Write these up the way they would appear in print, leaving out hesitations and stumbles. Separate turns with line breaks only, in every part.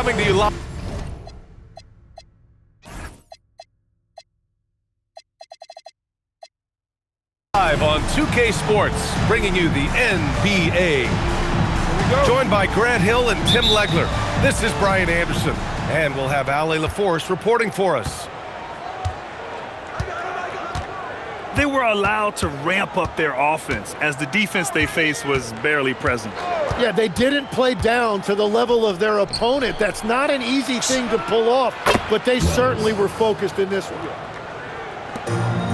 coming to you live on 2K Sports, bringing you the NBA. Joined by Grant Hill and Tim Legler. This is Brian Anderson, and we'll have Ale LaForce reporting for us.
They were allowed to ramp up their offense as the defense they faced was barely present.
Yeah, they didn't play down to the level of their opponent. That's not an easy thing to pull off, but they certainly were focused in this one.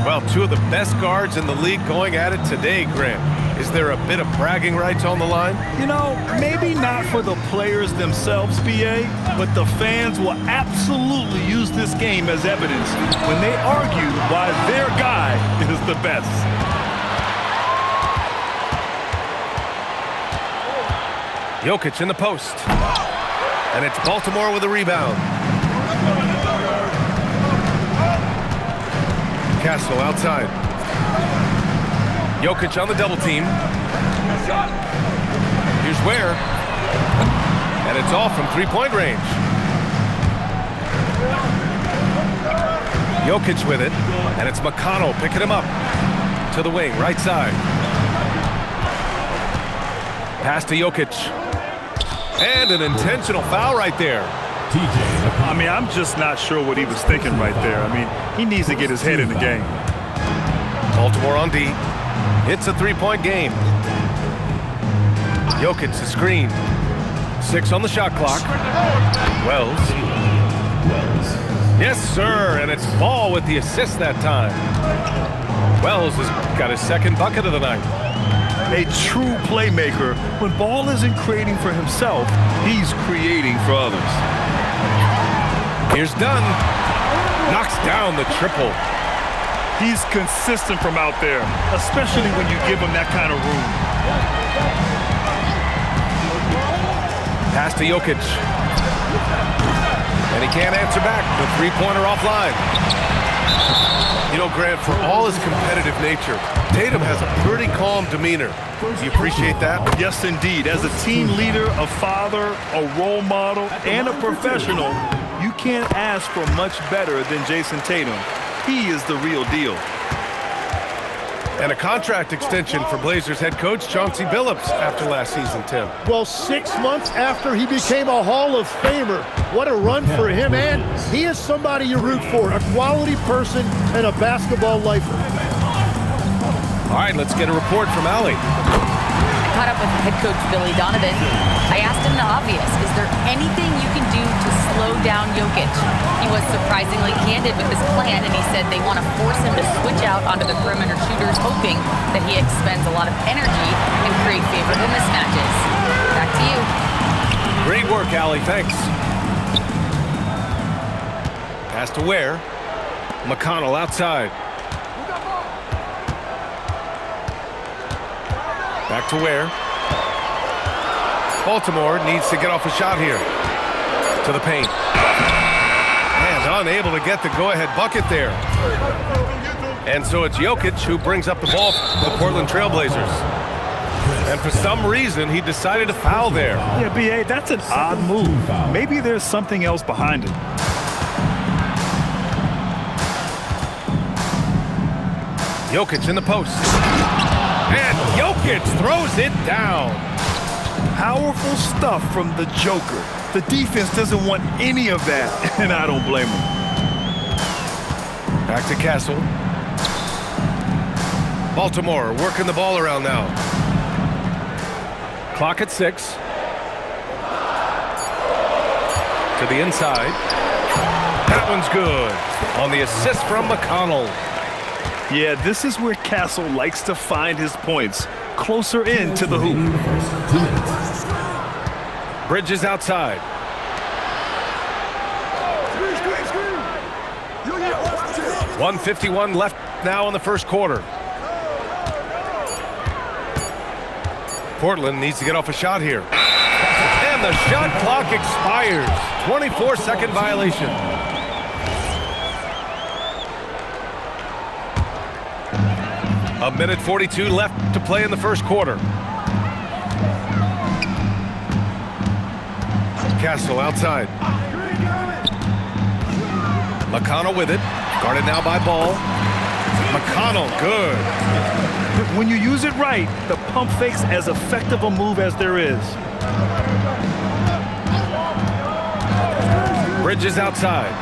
Well, two of the best guards in the league going at it today, Grant. Is there a bit of bragging rights on the line?
You know, maybe not for the players themselves, BA, but the fans will absolutely use this game as evidence when they argue why their guy is the best.
Jokic in the post. And it's Baltimore with a rebound. Castle outside. Jokic on the double team. Here's Ware. And it's off from three-point range. Jokic with it. And it's McConnell picking him up. To the wing, right side. Pass to Jokic. And an intentional foul right there.
I mean, I'm just not sure what he was thinking right there. I mean, he needs to get his head in the game.
Baltimore on D. It's a three-point game. Jokic the screen. 6 on the shot clock. Wells. Yes, sir, and it's Ball with the assist that time. Wells has got his second bucket of the night.
A true playmaker. When Ball isn't creating for himself, he's creating for others.
Here's Dunn. Knocks down the triple.
He's consistent from out there, especially when you give him that kind of room.
Pass to Jokic. And he can't answer back. The three-pointer offline. You know, Grant, for all his competitive nature, Tatum has a pretty calm demeanor. Do you appreciate that?
Yes, indeed. As a team leader, a father, a role model, and a professional, you can't ask for much better than Jason Tatum. He is the real deal.
And a contract extension for Blazers head coach Chauncey Billups after last season, Tim.
Well, 6 months after he became a Hall of Famer. What a run for him, and he is somebody you root for, a quality person and a basketball lifer.
All right, let's get a report from Allie.
I caught up with head coach Billy Donovan. I asked him the obvious, is there anything you can do to slow down Jokic? He was surprisingly candid with his plan, and he said they want to force him to switch out onto the perimeter shooters, hoping that he expends a lot of energy and create favorable mismatches. Back to you.
Great work, Allie. Thanks. Pass to Ware. McConnell outside. Back to Ware. Baltimore needs to get off a shot here. To the paint. And unable to get the go-ahead bucket there. And so it's Jokic who brings up the ball for the Portland Trailblazers. And for some reason, he decided to foul there.
Yeah, B.A., that's an odd move. Maybe there's something else behind it.
Jokic in the post. And Jokic throws it down.
Powerful stuff from the Joker. The defense doesn't want any of that, and I don't blame him.
Back to Castle. Baltimore working the ball around now. Clock at 6. To the inside. That one's good. On the assist from McConnell.
Yeah, this is where Castle likes to find his points. Closer in to the hoop.
Bridges outside. .151 left now in the first quarter. Portland needs to get off a shot here. And the shot clock expires. 24-second violation. A minute 42 left to play in the first quarter. Castle outside. McConnell with it. Guarded now by Ball. McConnell, good.
When you use it right, the pump fake's as effective a move as there is.
Bridges outside.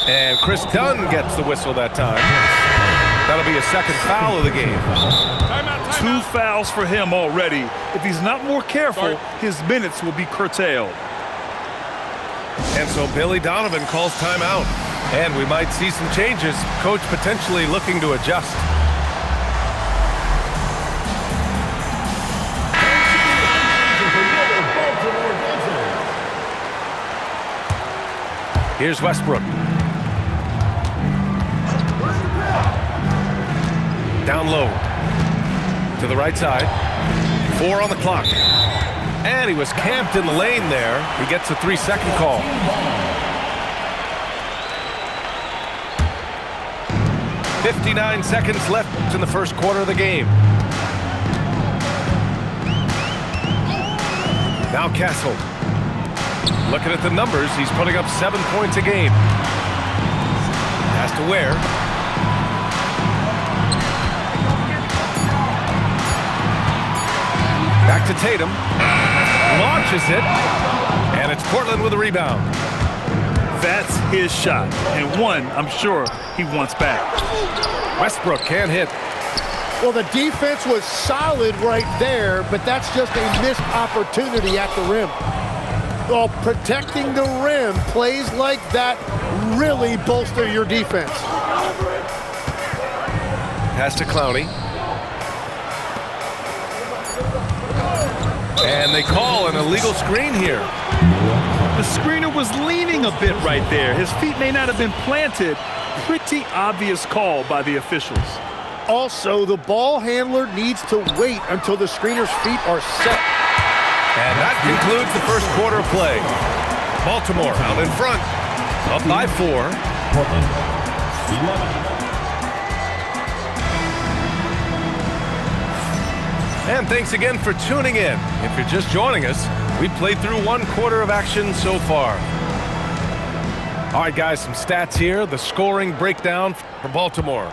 And Chris Dunn gets the whistle that time. That'll be a second foul of the game.
Two fouls for him already. If he's not more careful, his minutes will be curtailed.
And so Billy Donovan calls timeout. And we might see some changes. Coach potentially looking to adjust. Here's Westbrook. Down low. To the right side. 4 on the clock. And he was camped in the lane there. He gets a 3-second call. "59 seconds left in the first quarter of the game. Now Castle. Looking at the numbers, he's putting up 7 points a game. Has to wear. Back to Tatum. Launches it. And it's Portland with a rebound.
That's his shot, and one I'm sure he wants back.
Westbrook can't hit.
Well, the defense was solid right there, but that's just a missed opportunity at the rim. Well, protecting the rim, plays like that really bolster your defense.
Pass to Clowney. And they call an illegal screen here.
The screener was leaning a bit right there. His feet may not have been planted. Pretty obvious call by the officials.
Also, the ball handler needs to wait until the screener's feet are set.
And that concludes the first quarter of play. Baltimore out in front, up by 4. And thanks again for tuning in. If you're just joining us, we played through 1 quarter of action so far. All right, guys, some stats here. The scoring breakdown for Baltimore.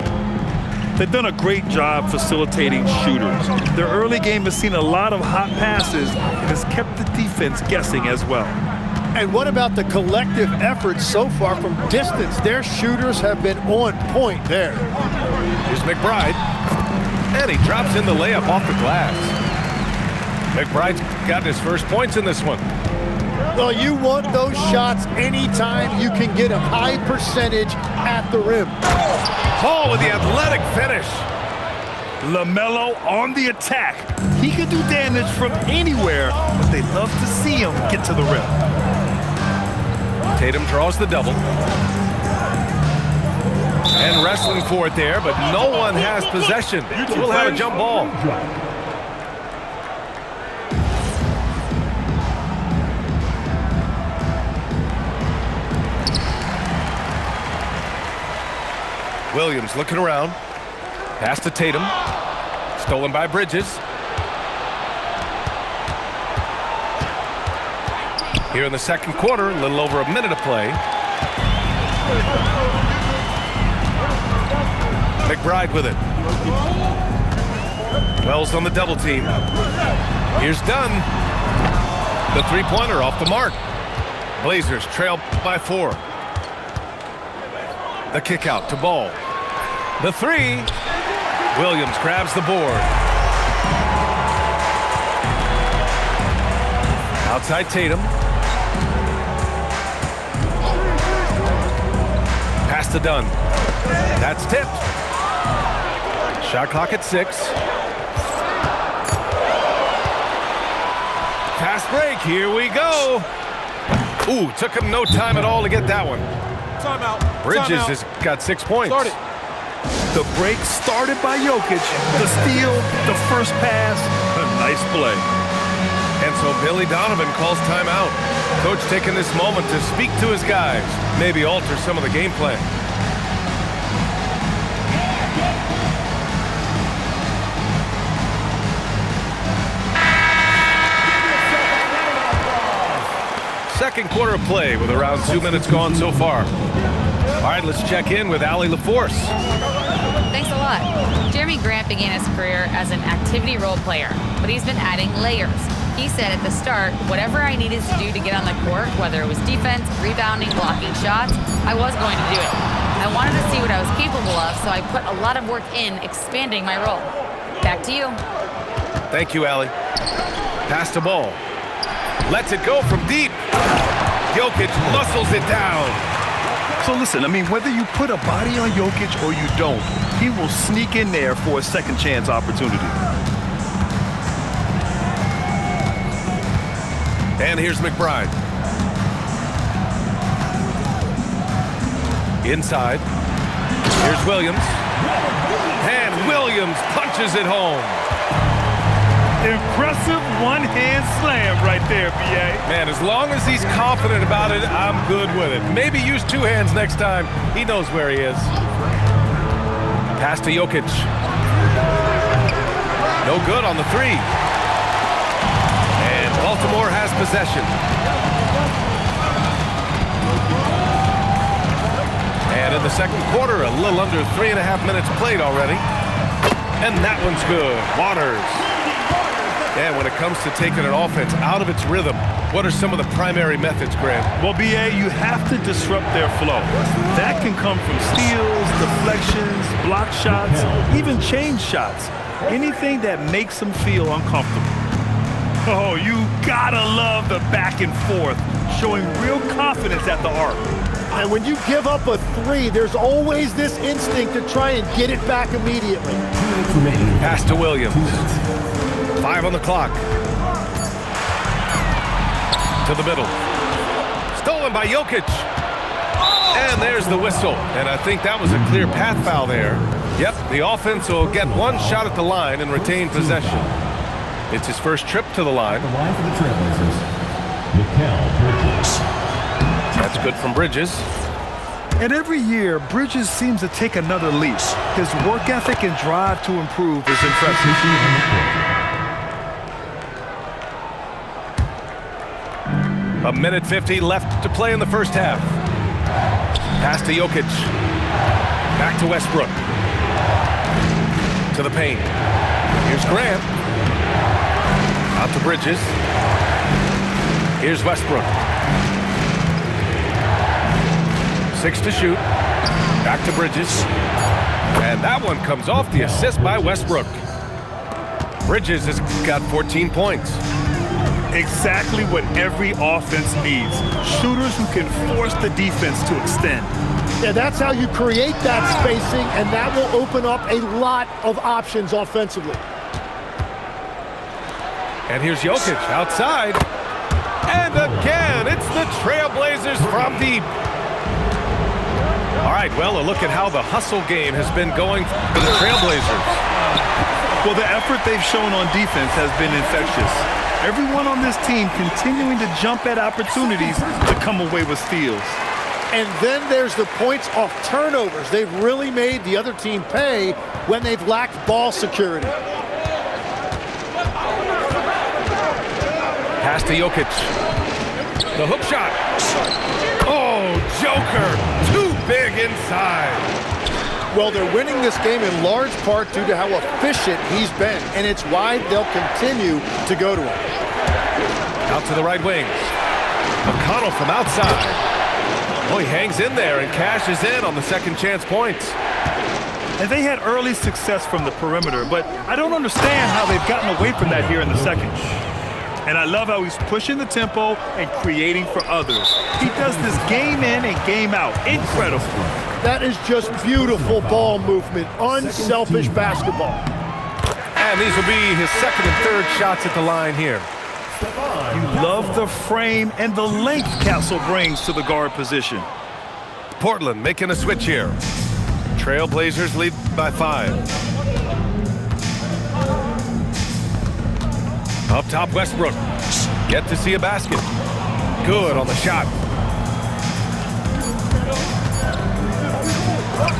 They've done a great job facilitating shooters. Their early game has seen a lot of hot passes and has kept the defense guessing as well.
And what about the collective effort so far from distance? Their shooters have been on point there.
Here's McBride. And he drops in the layup off the glass. McBride's got his first points in this one.
Well, you want those shots anytime you can get a high percentage at the rim.
Hall with the athletic finish.
LaMelo on the attack. He can do damage from anywhere, but they love to see him get to the rim.
Tatum draws the double. And wrestling for it there, but no one has possession. We'll have a jump ball. Williams looking around. Pass to Tatum. Stolen by Bridges. Here in the second quarter, a little over a minute of play. McBride with it. Wells on the double team. Here's Dunn. The three-pointer off the mark. Blazers trail by 4. The kick out to Ball. The 3. Williams grabs the board. Outside Tatum. Pass to Dunn. That's tipped. Shot clock at 6. Fast break. Here we go. Ooh, took him no time at all to get that one.
Timeout.
Bridges has got 6 points.
Start it.
The break started by Jokic. The steal, the first pass, a nice play.
And so Billy Donovan calls timeout. Coach taking this moment to speak to his guys, maybe alter some of the game plan. second quarter of play with around 2 minutes gone so far. All right, let's check in with Allie LaForce.
Thanks a lot. Jeremy Grant began his career as an activity role player, but he's been adding layers. He said at the start, whatever I needed to do to get on the court, whether it was defense, rebounding, blocking shots, I was going to do it. I wanted to see what I was capable of, so I put a lot of work in expanding my role. Back to you.
Thank you, Allie. Pass the ball. Lets it go from deep. Jokic muscles it down.
So listen, I mean, whether you put a body on Jokic or you don't, he will sneak in there for a second chance opportunity.
And here's McBride. Inside. Here's Williams. And Williams punches it home.
Impressive one-hand slam right there, B.A.
Man, as long as he's confident about it, I'm good with it. Maybe use two hands next time. He knows where he is. Pass to Jokic. No good on the three. And Baltimore has possession. And in the second quarter, a little under 3.5 minutes played already. And that one's good. Waters. And when it comes to taking an offense out of its rhythm, what are some of the primary methods, Grant?
Well, B.A., you have to disrupt their flow. That can come from steals, deflections, block shots, even change shots. Anything that makes them feel uncomfortable. Oh, you gotta love the back and forth, showing real confidence at the arc.
And when you give up a three, there's always this instinct to try and get it back immediately.
Pass to Williams. 5 on the clock. To the middle. Stolen by Jokic. And there's the whistle. And I think that was a clear path foul there. Yep, the offense will get one shot at the line and retain possession. It's his first trip to the line.
The line for the Trailblazers, Bridges.
That's good from Bridges.
And every year, Bridges seems to take another leap. His work ethic and drive to improve is impressive.
A minute 50 left to play in the first half. Pass to Jokic. Back to Westbrook. To the paint. Here's Grant. Out to Bridges. Here's Westbrook. 6 to shoot. Back to Bridges. And that one comes off the assist by Westbrook. Bridges has got 14 points.
Exactly what every offense needs. Shooters who can force the defense to extend.
Yeah, that's how you create that spacing, and that will open up a lot of options offensively.
And here's Jokic outside. And again, it's the Trailblazers from deep. All right, well, a look at how the hustle game has been going for the Trailblazers.
Well, the effort they've shown on defense has been infectious. Everyone on this team continuing to jump at opportunities to come away with steals.
And then there's the points off turnovers. They've really made the other team pay when they've lacked ball security.
Pass to Jokic. The hook shot. Oh, Joker. Too big inside.
Well, they're winning this game in large part due to how efficient he's been, and it's why they'll continue to go to him.
Out to the right wing. McConnell from outside. Oh, he hangs in there and cashes in on the second chance points.
And they had early success from the perimeter, but I don't understand how they've gotten away from that here in the second. And I love how he's pushing the tempo and creating for others. He does this game in and game out. Incredible.
That is just beautiful ball movement, unselfish basketball.
And these will be his second and third shots at the line here.
You love the frame and the length Castle brings to the guard position.
Portland making a switch here. Trailblazers lead by 5. Up top, Westbrook. Yet to see a basket. Good on the shot.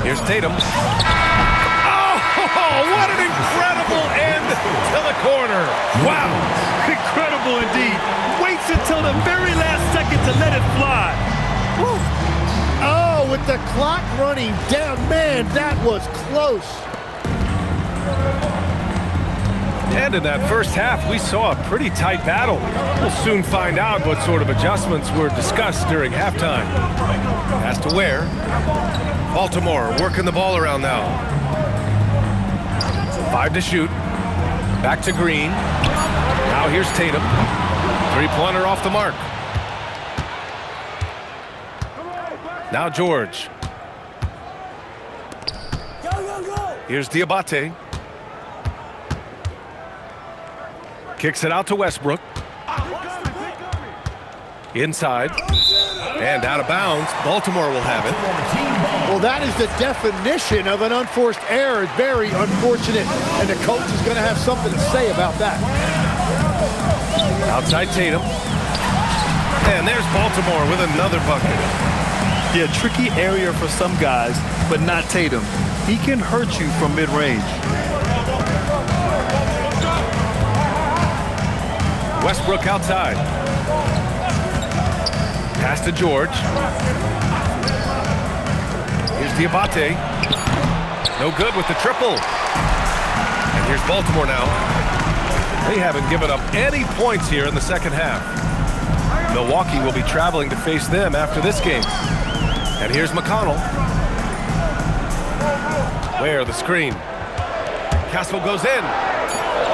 Here's Tatum. Oh, what an incredible end to the corner.
Wow, incredible indeed. Waits until the very last second to let it fly. Woo.
Oh, with the clock running down, man, that was close.
And in that first half, we saw a pretty tight battle. We'll soon find out what sort of adjustments were discussed during halftime. Pass to Ware. Baltimore working the ball around now. 5 to shoot. Back to Green. Now here's Tatum. Three-pointer off the mark. Now George. Here's Diabate. Kicks it out to Westbrook. Inside. And out of bounds. Baltimore will have it.
Well, that is the definition of an unforced error. Very unfortunate. And the coach is going to have something to say about that.
Outside Tatum. And there's Baltimore with another bucket.
Yeah, tricky area for some guys, but not Tatum. He can hurt you from mid-range.
Westbrook outside. Pass to George. Here's Diabate. No good with the triple. And here's Baltimore now. They haven't given up any points here in the second half. Milwaukee will be traveling to face them after this game. And here's McConnell. Ware, the screen. Castle goes in.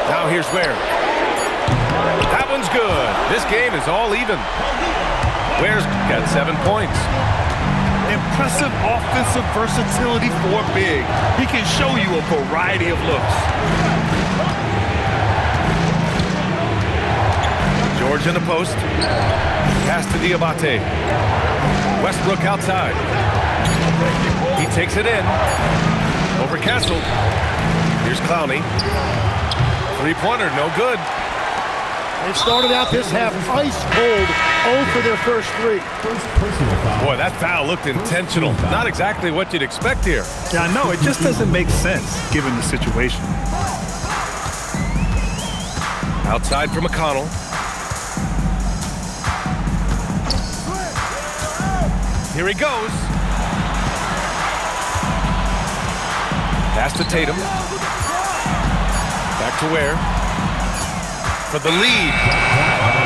Now here's Ware. That one's good. This game is all even. Ware's got 7 points.
Impressive offensive versatility for a big. He can show you a variety of looks.
George in the post. Pass to Diabate. Westbrook outside. He takes it in. Over Castle. Here's Clowney. Three-pointer, no good.
They started out this half ice cold, 0 for their first 3.
Boy, that foul looked intentional. Not exactly what you'd expect here.
Yeah, I know. It just doesn't make sense given the situation.
Outside for McConnell. Here he goes. Pass to Tatum. Back to Ware. For the lead.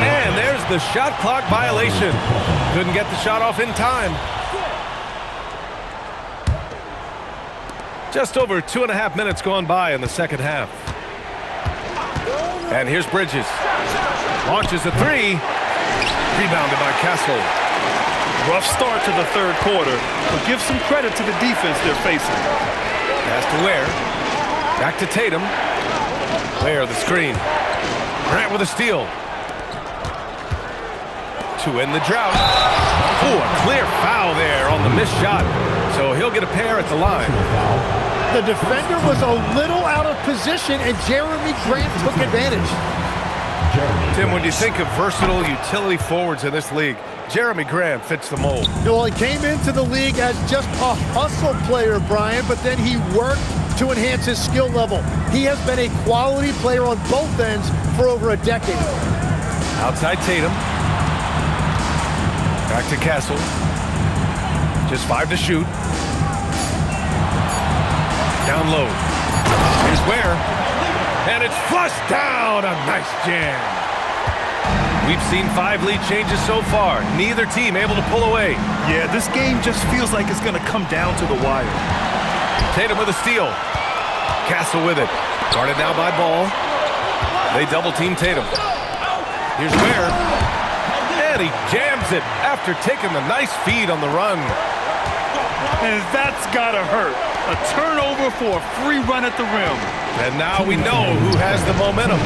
And there's the shot clock violation. Couldn't get the shot off in time. Just over 2.5 minutes gone by in the second half. And here's Bridges. Launches a 3. Rebounded by Castle.
Rough start to the third quarter, but give some credit to the defense they're facing.
Pass to Ware. Back to Tatum. Ware, the screen. Grant with a steal. To end the drought. Oh, a clear foul there on the missed shot. So he'll get a pair at the line.
The defender was a little out of position, and Jeremy Grant took advantage.
Tim, when you think of versatile utility forwards in this league, Jeremy Grant fits the mold.
Well, he came into the league as just a hustle player, Brian, but then he worked to enhance his skill level. He has been a quality player on both ends for over a decade.
Outside Tatum. Back to Castle. Just 5 to shoot. Down low. Here's Ware. And it's flushed down. A nice jam. We've seen 5 lead changes so far. Neither team able to pull away.
Yeah, this game just feels like it's going to come down to the wire.
Tatum with a steal. Castle with it. Guarded now by Ball. They double-team Tatum. Here's Ware. And he jams it after taking the nice feed on the run.
And that's got to hurt. A turnover for a free run at the rim.
And now we know who has the momentum.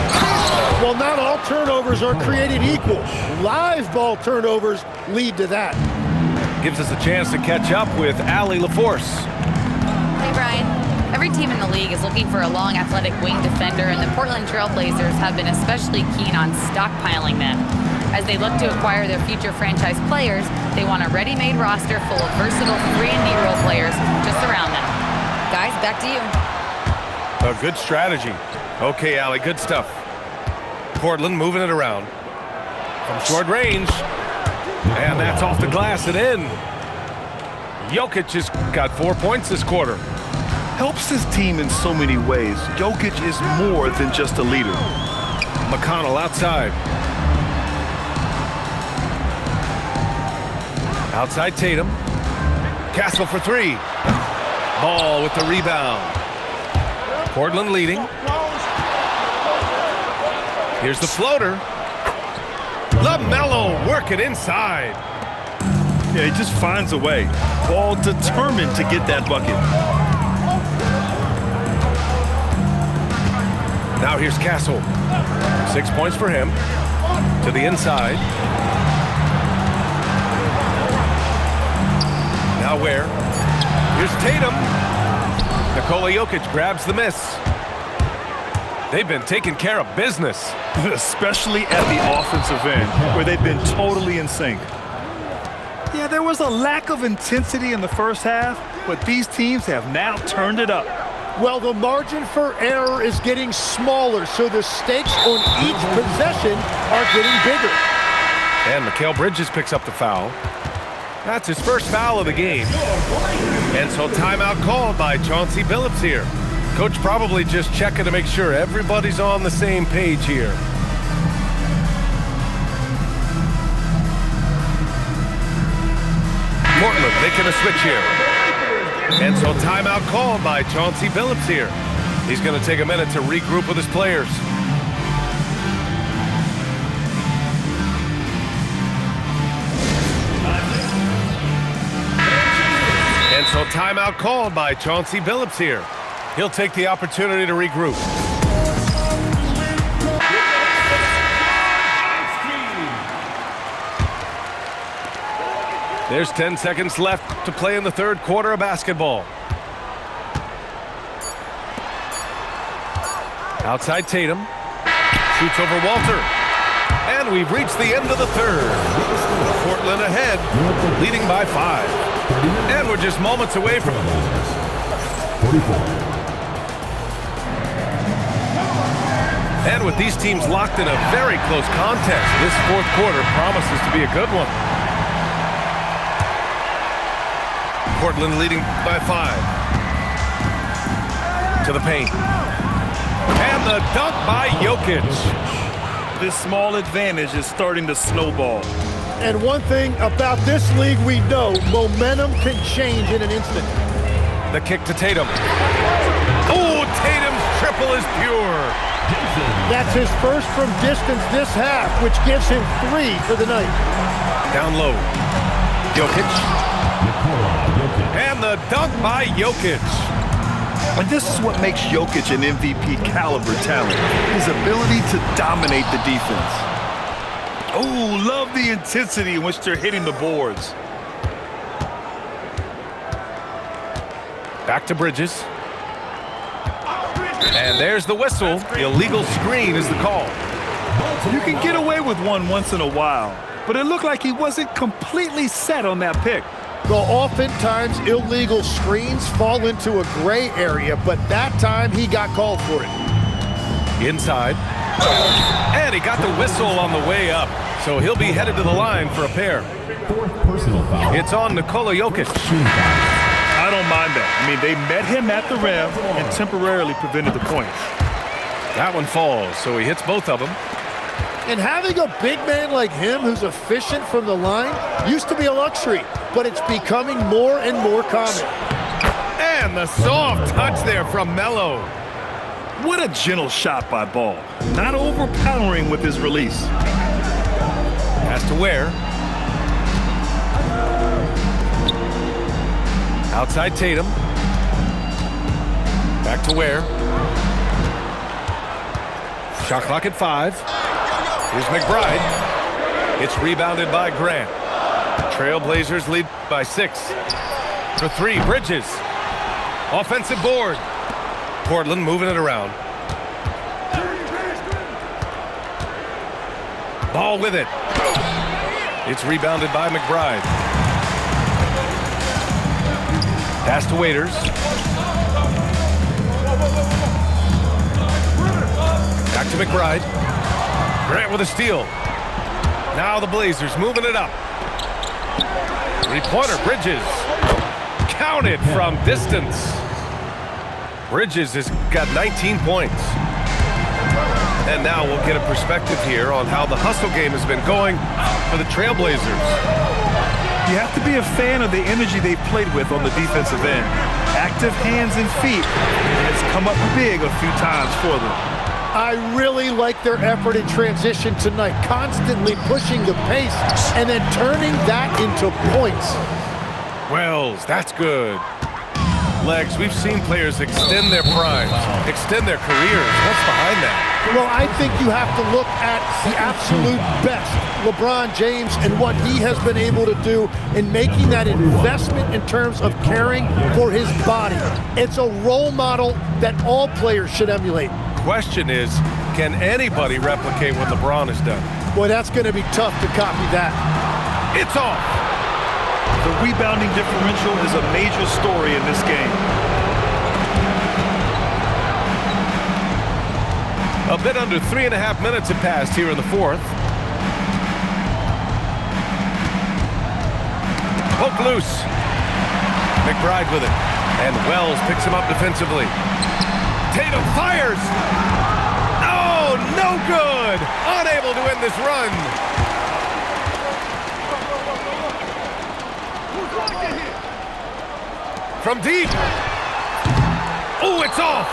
Well, not all turnovers are created equal. Live ball turnovers lead to that.
Gives us a chance to catch up with Allie LaForce.
Hey, Brian. Every team in the league is looking for a long, athletic wing defender, and the Portland Trail Blazers have been especially keen on stockpiling them. As they look to acquire their future franchise players, they want a ready-made roster full of versatile 3 and D role players to surround them. Guys, back to you.
A good strategy. Okay, Allie, good stuff. Portland moving it around from short range. And that's off the glass and in. Jokic has got 4 points this quarter.
Helps his team in so many ways. Jokic is more than just a leader.
McConnell outside. Outside Tatum. Castle for three. Ball with the rebound. Portland leading. Here's the floater. LaMelo working inside.
Yeah, he just finds a way. Ball determined to get that bucket.
Now here's Castle. 6 points for him. To the inside. Now where? Here's Tatum. Nikola Jokic grabs the miss. They've been taking care of business.
Especially at the offensive end, where they've been totally in sync. Yeah, there was a lack of intensity in the first half, but these teams have now turned it up.
Well, the margin for error is getting smaller, so the stakes on each possession are getting bigger.
And Mikal Bridges picks up the foul. That's his first foul of the game. And so timeout called by Chauncey Billups here. Coach probably just checking to make sure everybody's on the same page here. Portland making a switch here. And so timeout called by Chauncey Billups here. He's going to take a minute to regroup with his players. And so timeout called by Chauncey Billups here. He'll take the opportunity to regroup. There's 10 seconds left to play in the third quarter of basketball. Outside Tatum. Shoots over Walter. And we've reached the end of the third. Portland ahead, leading by 5. And we're just moments away from it.
44.
And with these teams locked in a very close contest, this fourth quarter promises to be a good one. Portland leading by 5. To the paint. And the dunk by Jokic.
This small advantage is starting to snowball.
And one thing about this league we know, momentum can change in an instant.
The kick to Tatum. Oh, Tatum's triple is pure.
That's his first from distance this half, which gives him 3 for the night.
Down low. Jokic. And the dunk by Jokic.
And this is what makes Jokic an MVP caliber talent. His ability to dominate the defense. Oh, love the intensity in which they're hitting the boards.
Back to Bridges. And there's the whistle. Illegal screen is the call.
You can get away with one once in a while, but it looked like he wasn't completely set on that pick.
Well, oftentimes illegal screens fall into a gray area, but that time he got called for it.
Inside. And he got the whistle on the way up, so he'll be headed to the line for a pair.
Fourth personal foul.
It's on Nikola Jokic.
I don't mind that. I mean, they met him at the rim and temporarily prevented the points.
That one falls, so he hits both of them.
And having a big man like him who's efficient from the line used to be a luxury, but it's becoming more and more common.
And the soft touch there from Melo.
What a gentle shot by Ball. Not overpowering with his release.
Has to Ware. Outside Tatum. Back to Ware. Shot clock at 5. Here's McBride. It's rebounded by Grant. Trailblazers lead by 6. For 3, Bridges. Offensive board. Portland moving it around. Ball with it. It's rebounded by McBride. Pass to Waiters. Back to McBride. Grant with a steal. Now the Blazers moving it up. Three-pointer, Bridges. Counted from distance. Bridges has got 19 points. And now we'll get a perspective here on how the hustle game has been going for the Trailblazers.
You have to be a fan of the energy they've played with on the defensive end. Active hands and feet. It's come up big a few times for them.
I really like their effort in transition tonight, constantly pushing the pace and then turning that into points.
Wells, that's good. Legs, we've seen players extend their primes, extend their careers. What's behind that?
Well, I think you have to look at the absolute best, LeBron James, and what he has been able to do in making that investment in terms of caring for his body. It's a role model that all players should emulate.
Question is, can anybody replicate what LeBron has done?
Boy, that's going to be tough to copy that.
It's off.
The rebounding differential is a major story in this game.
A bit under 3.5 minutes have passed here in the fourth. Poke loose. McBride with it. And Wells picks him up defensively. Tatum fires. Oh, no good. Unable to end this run. From deep. Oh, it's off.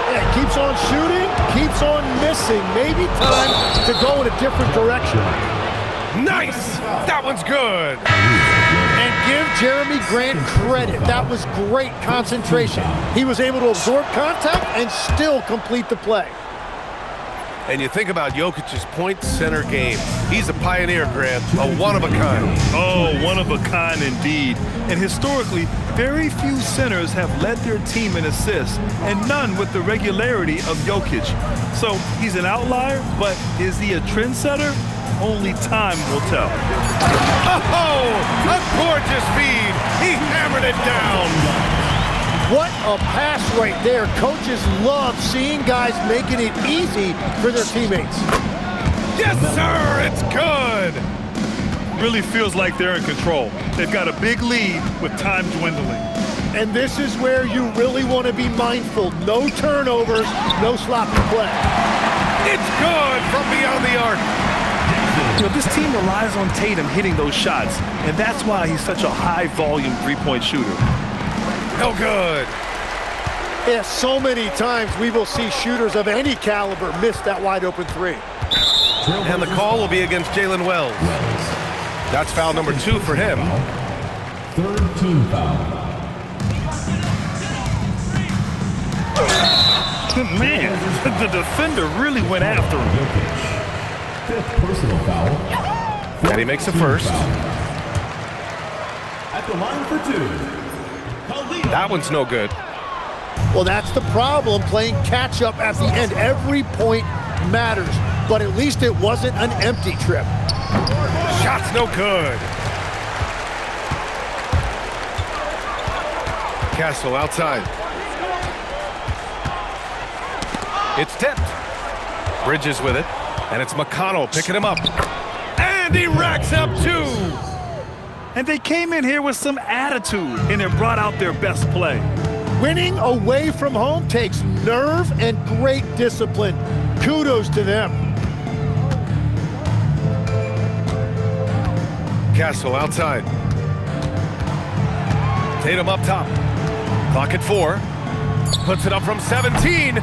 Yeah, keeps on shooting, keeps on missing. Maybe time to go in a different direction.
Nice. That one's good.
And give Jeremy Grant credit. That was great concentration. He was able to absorb contact and still complete the play.
And you think about Jokic's point center game. He's a pioneer, Grant, a one-of-a-kind.
Oh, one of a kind indeed. And historically, very few centers have led their team in assists, and none with the regularity of Jokic. So he's an outlier, but is he a trendsetter? Only time will tell.
Oh, a gorgeous feed. He hammered it down.
What a pass right there. Coaches love seeing guys making it easy for their teammates.
Yes, sir, it's good.
Really feels like they're in control. They've got a big lead with time dwindling.
And this is where you really want to be mindful. No turnovers, no sloppy play.
It's good from beyond the arc.
You know, this team relies on Tatum hitting those shots, and that's why he's such a high-volume three-point shooter.
No good.
Yeah, so many times we will see shooters of any caliber miss that wide-open three.
And the call will be against Jalen Wells. That's foul number 2 for him.
Third team foul.
Man, the defender really went after him.
Fifth personal foul.
And he makes the first.
At the line for 2.
That one's no good.
Well, that's the problem, playing catch-up at the end. Every point matters, but at least it wasn't an empty trip.
Shot's no good. Castle outside. It's tipped. Bridges with it, and it's McConnell picking him up. And he racks up 2.
And they came in here with some attitude, and it brought out their best play.
Winning away from home takes nerve and great discipline. Kudos to them.
Castle outside. Tatum up top. Clock at 4. Puts it up from 17.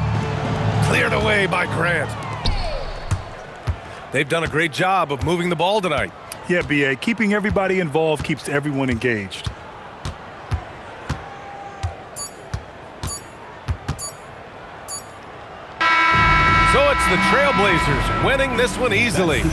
Cleared away by Grant. They've done a great job of moving the ball tonight.
Yeah, B.A., keeping everybody involved keeps everyone engaged.
So it's the Trailblazers winning this one easily.